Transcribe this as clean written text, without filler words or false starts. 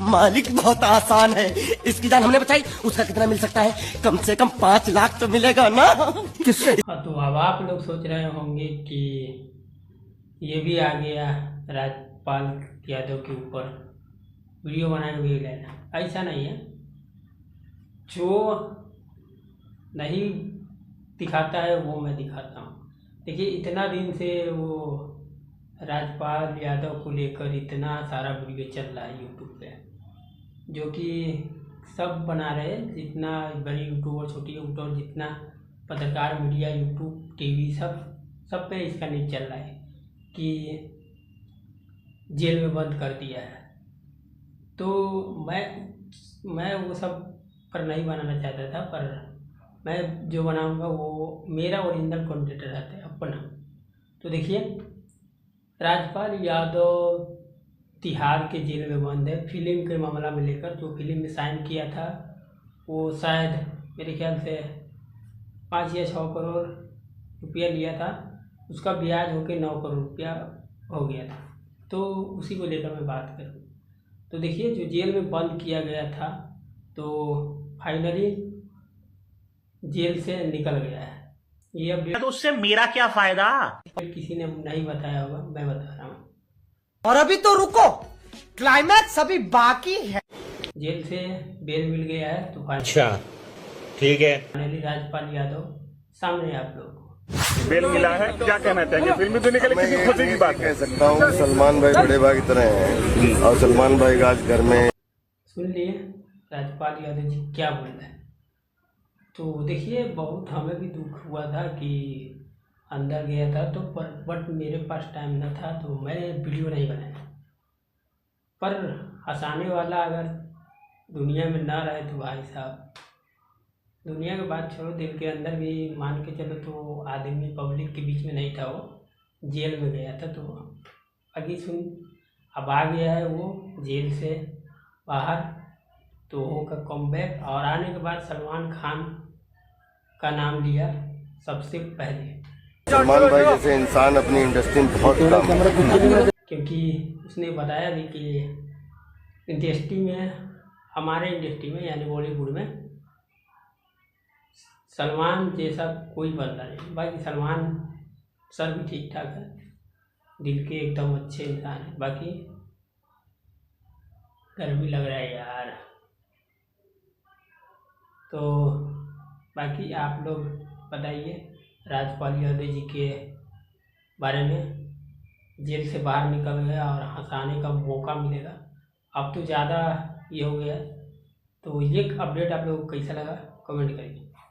मालिक बहुत आसान है, इसकी जान हमने बचाई, उसका कितना मिल सकता है? कम से कम 5 लाख तो मिलेगा ना। किससे? हाँ, तो अब आप लोग सोच रहे होंगे कि ये भी आ गया राजपाल यादव के ऊपर वीडियो बना के भी लेना। ऐसा नहीं है, जो नहीं दिखाता है वो मैं दिखाता हूँ। देखिए, इतना दिन से वो राजपाल यादव को लेकर इतना सारा वीडियो चल रहा है यूट्यूब पे, जो कि सब बना रहे हैं, जितना बड़ी यूट्यूबर, छोटी यूट्यूबर, जितना पत्रकार मीडिया, यूट्यूब, टीवी, सब पे इसका न्यूज़ चल रहा है कि जेल में बंद कर दिया है। तो मैं वो सब पर नहीं बनाना चाहता था, पर मैं जो बनाऊंगा वो मेरा ओरिजिनल कंटेंट रहता है अपना। तो देखिए, राजपाल यादव तिहाड़ के जेल में बंद है फिल्म के मामला में लेकर। जो फिल्म में साइन किया था वो शायद मेरे ख्याल से 5 या 6 करोड़ रुपया लिया था, उसका ब्याज होकर 9 करोड़ रुपया हो गया था। तो उसी को लेकर मैं बात करूँ तो देखिए, जो जेल में बंद किया गया था तो फाइनली जेल से निकल गया है। ये अपडेट तो उससे मेरा क्या फायदा? किसी ने नहीं बताया होगा, मैं बता रहा हूँ। और अभी तो रुको, क्लाइमैक्स अभी बाकी है। जेल से बेल मिल गया है तो अच्छा, ठीक है। फाइनली राजपाल यादव सामने आप लोग बेल मिला है, क्या कहना चाहेंगे? फिल्मी दुनिया के लिए कितनी खुशी की बात कह सकता हूँ, सलमान भाई बड़े भाई की तरह हैं और सलमान भाई आज घर में। सुन लिए राजपाल यादव जी क्या बोल रहे हैं। तो देखिए, बहुत हमें भी दुख हुआ था कि अंदर गया था तो बट मेरे पास टाइम न था तो मैं वीडियो नहीं बनाया। पर हंसाने वाला अगर दुनिया में ना रहे तो भाई साहब, दुनिया की बात छोड़ो, दिल के अंदर भी मान के चलो तो आदमी पब्लिक के बीच में नहीं था, वो जेल में गया था। तो आगे सुन, अब आ गया है वो जेल से बाहर, तो होगा कमबैक। और आने के बाद सलमान खान का नाम लिया सबसे पहले। सलमान भाई जैसे इंसान अपनी इंडस्ट्री में बहुत काम है, क्योंकि उसने बताया भी कि इंडस्ट्री में, हमारे इंडस्ट्री में यानी बॉलीवुड में सलमान जैसा कोई बंदा नहीं। बाकी सलमान सर भी ठीक ठाक है, दिल के एकदम अच्छे इंसान है। बाकी गर्मी लग रहा है यार। तो बाकी आप लोग बताइए राजपाल यादव जी के बारे में। जेल से बाहर निकल गया और हंसाने का मौका मिलेगा। अब तो ज़्यादा ये हो गया। तो ये अपडेट आप लोगों को कैसा लगा कमेंट करिए।